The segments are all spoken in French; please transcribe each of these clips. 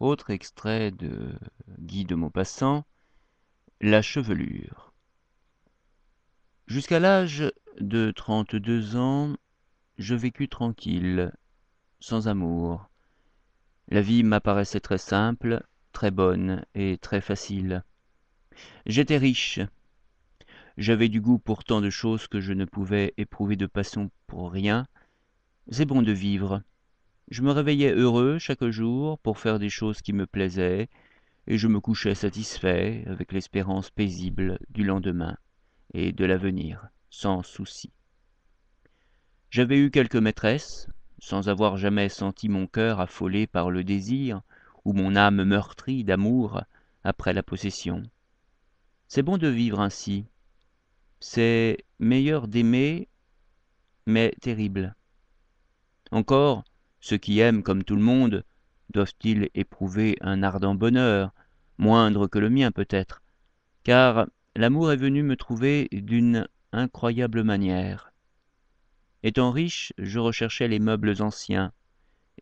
Autre extrait de Guy de Maupassant, La chevelure. Jusqu'à l'âge de 32 ans, je vécus tranquille, sans amour. La vie m'apparaissait très simple, très bonne et très facile. J'étais riche. J'avais du goût pour tant de choses que je ne pouvais éprouver de passion pour rien. C'est bon de vivre. Je me réveillais heureux chaque jour pour faire des choses qui me plaisaient, et je me couchais satisfait, avec l'espérance paisible du lendemain et de l'avenir, sans souci. J'avais eu quelques maîtresses, sans avoir jamais senti mon cœur affolé par le désir, ou mon âme meurtrie d'amour après la possession. C'est bon de vivre ainsi. C'est meilleur d'aimer, mais terrible. Encore, ceux qui aiment comme tout le monde, doivent-ils éprouver un ardent bonheur, moindre que le mien peut-être, car l'amour est venu me trouver d'une incroyable manière. Étant riche, je recherchais les meubles anciens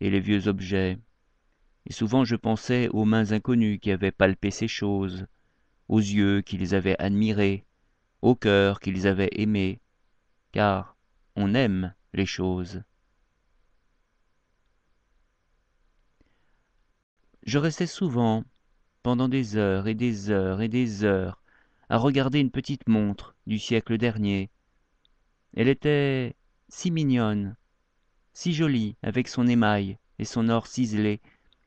et les vieux objets, et souvent je pensais aux mains inconnues qui avaient palpé ces choses, aux yeux qui les avaient admirées, au cœur qui les avait aimées, car on aime les choses. Je restais souvent, pendant des heures et des heures et des heures, à regarder une petite montre du siècle dernier. Elle était si mignonne, si jolie, avec son émail et son or ciselé,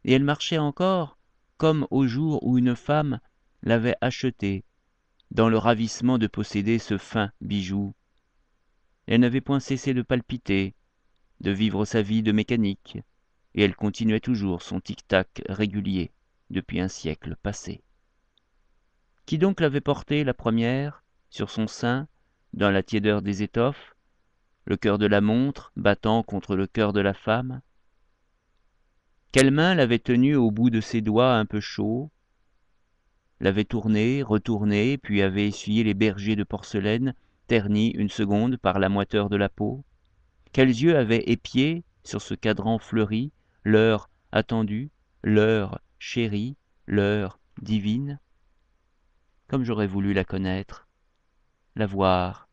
et elle marchait encore comme au jour où une femme l'avait achetée, dans le ravissement de posséder ce fin bijou. Elle n'avait point cessé de palpiter, de vivre sa vie de mécanique, et elle continuait toujours son tic-tac régulier depuis un siècle passé. Qui donc l'avait portée, la première, sur son sein, dans la tiédeur des étoffes, le cœur de la montre battant contre le cœur de la femme? Quelle main l'avait tenue au bout de ses doigts un peu chauds, l'avait tournée, retournée, puis avait essuyé les bergers de porcelaine, ternis une seconde par la moiteur de la peau? Quels yeux avaient épié, sur ce cadran fleuri, l'heure attendue, l'heure chérie, l'heure divine? Comme j'aurais voulu la connaître, la voir,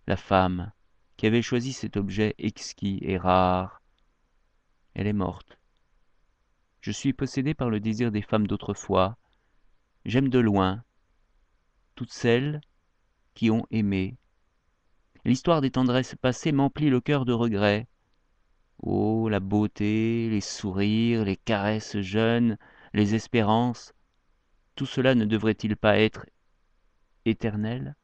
la femme qui avait choisi cet objet exquis et rare. Elle est morte. Je suis possédé par le désir des femmes d'autrefois. J'aime de loin toutes celles qui ont aimé. L'histoire des tendresses passées m'emplit le cœur de regrets. Oh, la beauté, les sourires, les caresses jeunes, les espérances, tout cela ne devrait-il pas être éternel?